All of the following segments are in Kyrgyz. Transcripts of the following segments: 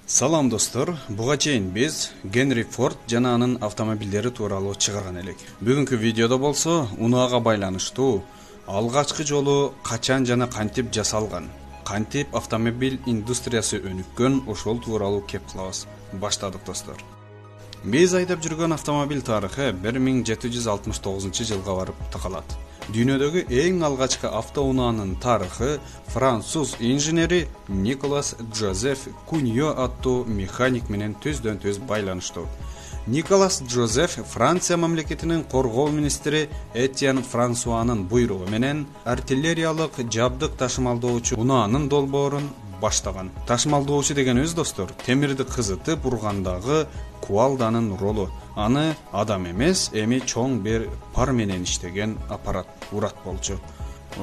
Салам достор, буга чейин биз Генри Форд жана анын автомобилдери тууралуу чыгарган элек. Бүгүнкү видеодо болсо, унаага байланыштуу алгачкы жолу качан жана кантип жасалган, кантип автомобиль индустриясы өнүккөн, ошол тууралуу кеп кылабыз. Баштадык достор. Биз айдап жүргөн автомобиль тарыхы 1769-жылга барып такалат. Дүйнөдөгү эң алгачкы автоунаанын тарыхы француз инженери Николас Жозеф Куньо аттуу механик менен төздөн-төз байланыштуу. Николас Жозеф Франция мамлекетинин коргоо министри Этьен Франсуанын буйругу менен артиллериялык жабдык ташымалдоочу унаанын долбоорун баштаган. Ташымалдоочу деген өз достор, темирди кызытып ургандагы куалданын ролу. Аны адам эмес, эми чоң бир пар менен иштеген аппарат урат болчу.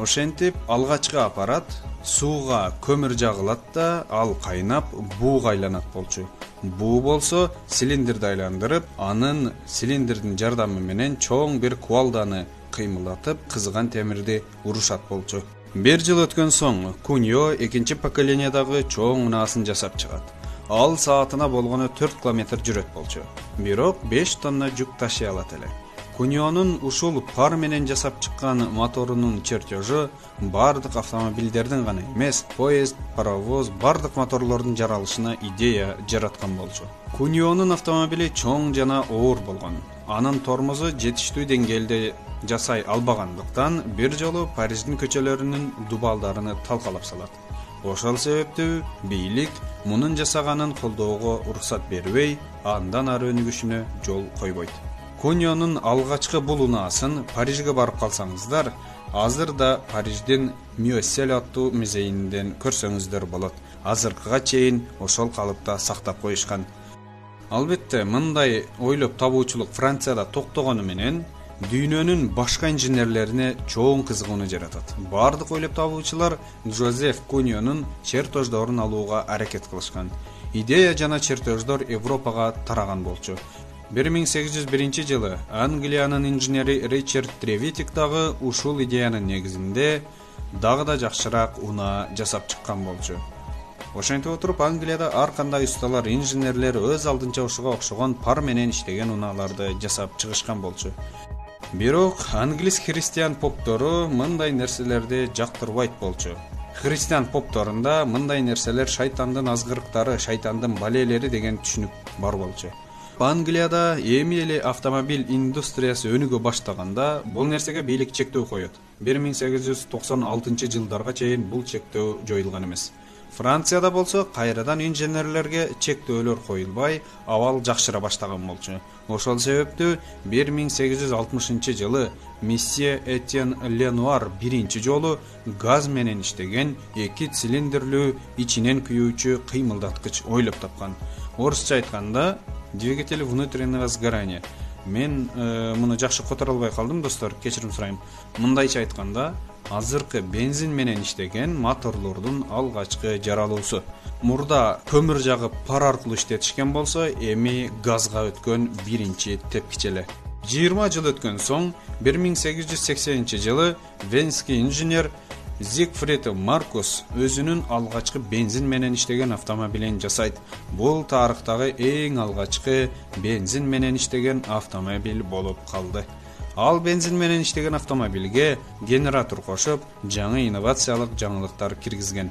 Ошентип алгачкы аппарат сууга көмүр жагылат да, ал кайнап бууга айланат болчу. Буу болсо цилиндрди айландырып, анын цилиндрдин жардамы менен чоң бир куалданы кыймылдатып, кызыган темирди урушат болчу. Бир жыл өткөн соң Куньо экинчи поколениядагы чоң унаасын жасап чыгат. Ал саатына болгону 4 км жүрөт болчу. Бирок 5 тонна жүк ташый алат эле. Куньонун ушул пар менен жасап чыккан моторунун чертежу бардык автомобилдердин гана эмес, поезд, паровоз, бардык моторлордун жаралышына идея жараткан болчу. Куньонун автомобили чоң жана оор болгон. Анын тормозу жетиштүү деңгээлде жасай албагандыктан бир жолу Париждин көчөлөрүнүн дубалдарын талкалап салат. Ошол себептүү бийлик мунун жасаганын колдоого уруксат бербей, андан ары өнүгүшүнө жол койбойт. Куньонун алгачкы бул унаасын Парижге барып калсаңыздар, азыр да Париждин Мюссель аттуу музейинден көрсөңүздөр болот. Азыркыга чейин ошол калыпта сактап коюшкан. Албетте, мындай ойлоп табуучулук Францияда токтогону менен дүйнөнүн башка инженерлерине чоң кызыгууну жаратат. Бардык ойлоп табуучулар Жозеф Куньонун чертеждорун алууга аракет кылышкан. Идея жана чертеждор Европага тараган болчу. 1801-жылы Англиянын инженери Ричард Тревитик дагы ушул идеянын негизинде дагы да жакшыраак унаа жасап чыккан болчу. Ошентип отуруп Англияда ар кандай усталар, инженерлер өз алдынча ушуга окшогон пар менен иштеген унааларды жасап чыгышкан болчу. Бирок англис христиан поптору мындай нерселерди жактырбайт болчу. Христиан попторунда мындай нерселер шайтандын азгырыктары, шайтандын балелери деген түшүнүк бар болчу. Англияда эми эле автомобиль индустриясы өнүгө баштаганда бул нерсеге бийлик чектөө коет. 1896-жылдарга чейин бул чектөө жоюлган эмес. Францияда болсо кайрадан инженерлерге чектөөлөр коюлбай, абал жакшыра баштаган болчу. Ошол себептүү 1860-жылы месье Этьен Ленуар биринчи жолу газ менен иштеген 2 цилиндрлүү ичинен күйүүчү кыймылдаткыч ойлоп тапкан. Орусча айтканда двигатель внутреннего сгорания. Мен муну жакшы которо албай калдым, достор, кечирим сурайм. Мындайча айтканда, азыркы бензин менен иштеген моторлордун алгачкы жаралуусу. Мурда көмүр жагып пар аркылуу иштетишкен болсо, эми газга өткөн биринчи тепкич эле. 20 жыл өткөн соң 1880-жылы венский инженер Зигфрид Маркус өзүнүн алгачкы бензин менен иштеген автомобилин жасайт. Бул тарыхтагы эң алгачкы бензин менен иштеген автомобиль болуп калды. Ал бензин менен иштеген автомобилге генератор кошуп, жаңы инновациялык жаңылыктар киргизген.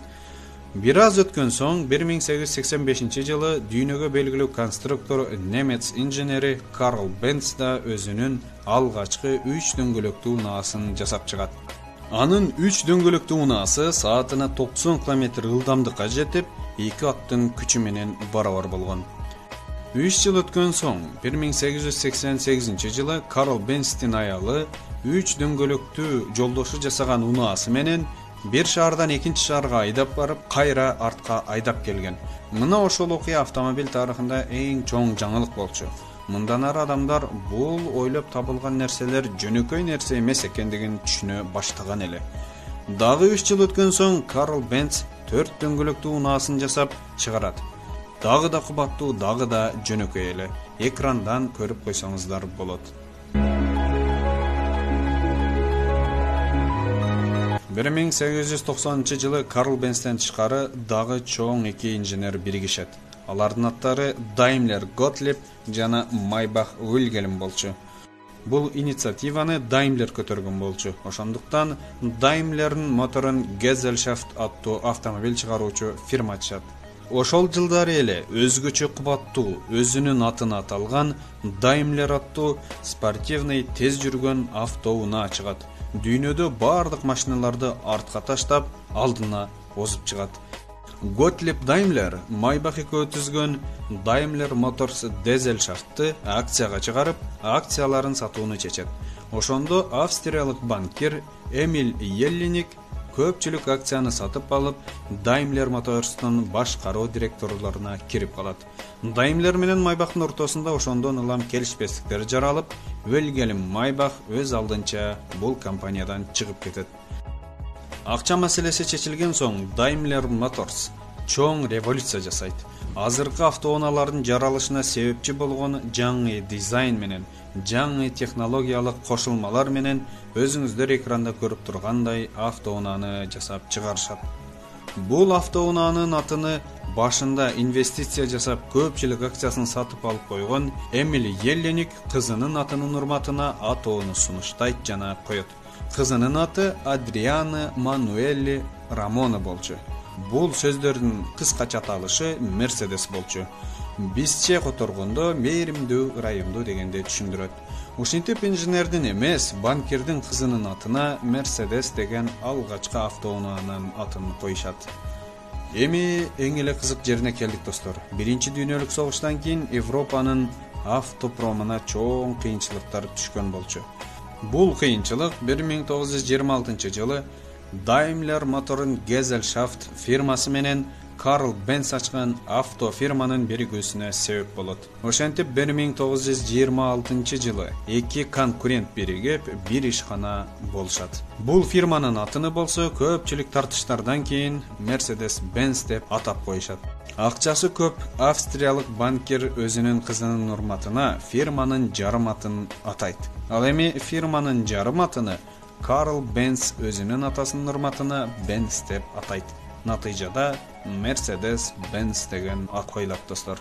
Бир аз өткөн соң 1885-жылы дүйнөгө белгилүү конструктор немец инженери Карл Бенц да өзүнүн алгачкы 3 дөңгөлөктүү унаасын жасап чыгат. Анын 3 дөңгөлөктүү унаасы саатына 90 км ылдамдыкка жетип, 2 аттын күчү менен барабар болгон. 3 жыл өткөн соң 1888-жылы Карл Бенстин аялы 3 дөңгөлөктүү жолдошу жасаган унаасы менен бир шаардан экинчи шаарга айдап барып, кайра артка айдап келген. Мына ошол окуя автомобиль тарыхында эң чоң жаңылык болчу. Мындан ары адамдар бул ойлоп табылган нерселер жөнөкөй нерсе эмес экендигин түшүнө баштаган эле. Дагы 3 жыл өткөн соң Карл Бенц 4 дөңгөлөктүү унаасын жасап чыгарат. Дагы да кубаттуу, дагы да жөнөкөй эле. Экрандан көрүп койсоңуздар болот. 1890-жылы Карл Бенстен тышкары дагы чоң эки инженер биригишет. Алардын аттары Даймлер Готлиб жана Майбах Вильгельм болчу. Бул инициативаны Даймлер көтөргөн болчу. Ошондуктан Даймлердин моторун Gesellschaft аттуу автомобиль чыгаруучу фирма ачат. Ошол жылдары эле өзгөчө кубаттуу, өзүнүн атына аталган Даймлер аттуу спортивный тез жүргөн автоунаа чыгат. Дүйнөдө бардык машиналарды артка таштап, алдына озуп чыгат. Готлиб Даймлер Майбах экөө түзгөн Daimler Motors Gesellschaft'ты акцияга чыгарып, акцияларын сатууну чечет. Ошондо австриялык банкир Эмиль Еллиник көпчүлүк акцияны сатып алып, Daimler Motors'тун башкаруу директорлоруна кирип калат. Daimler менен Майбахтын ортосунда ошондон улам келишпестиктер жаралып, Wilhelm Майбах өз алдынча бул компаниядан чыгып кетет. Акча маселеси чечилген соң Daimler Motors чоң революция жасайт. Азыркы автоунаалардын жаралышына себепчи болгон жаңы дизайн менен, жаңы технологиялык кошулмалар менен өзүңүздөр экранда көрүп тургандай автоунааны жасап чыгарышат. Бул автоунаанын атыны башында инвестиция жасап көпчүлүк акциясын сатып алып койгон Эмиль Еллиник кызынын атынын урматына атоону сунуштайт жана коет. Кызынын аты Адриана Мануэлли Рамона болчу. Бул сөздөрдүн кыскача аталышы Мерседес болчу. Бизче которгондо мээримдүү, ырайымдуу дегенде түшүндүрөт. Ушинтип инженердин эмес, банкирдин кызынын атына Мерседес деген алгачкы автоунаанын атын коюшат. Эми эң эле кызык жерине келдик достор. Биринчи дүйнөлүк согуштан кийин Европанын автопромуна чоң кыйынчылыктар түшкөн болчу. Бул кыйынчылык 1926 жылы Daimler моторун Gesellschaft фирмасы менен Карл Бенц ачкан автофирманын биригүүсүнө себеп болот. Ошентип 1926 жылы эки конкурент биригип бир ишкана болушат. Бул фирманын атыны болсо көпчүлүк тартыштардан кийин Mercedes-Benz деп атап коюшат. Акчасы көп австриялык банкир өзүнүн кызынын урматына фирманын жарым атын атайт. Ал эми фирманын жарым атыны Карл Бенц өзүнүн атасынын урматына Бенц деп атайт. Натыйжада Mercedes-Benz деген ат коюлат достор.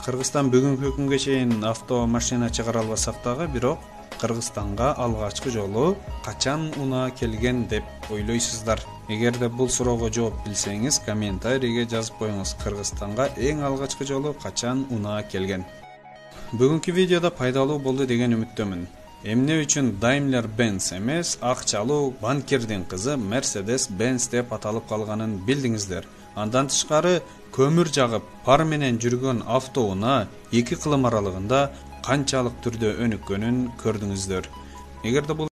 Кыргызстан бүгүнкү күнгө чейин автомашина чыгара албасак дагы, бирок Кыргызстанга алгачкы жолу качан унаа келген деп ойлойсуздар? Эгерде бул суроого жооп билсеңиз, комментарийге жазып коюңуз. Кыргызстанга эң алгачкы жолу качан унаа келген? Бүгүнкү видеодо пайдалуу болду деген үмүттөмүн. Эмне үчүн Daimler-Benz эмес, акчалуу банкирдин кызы Mercedes-Benz деп аталып калганын билдиңиздер. Андан тышкары көмүр жагып, пар менен жүргөн автоунаа эки кылым аралыгында канчалык түрдө өнүккөнүн көрдүңүздөр. Эгерде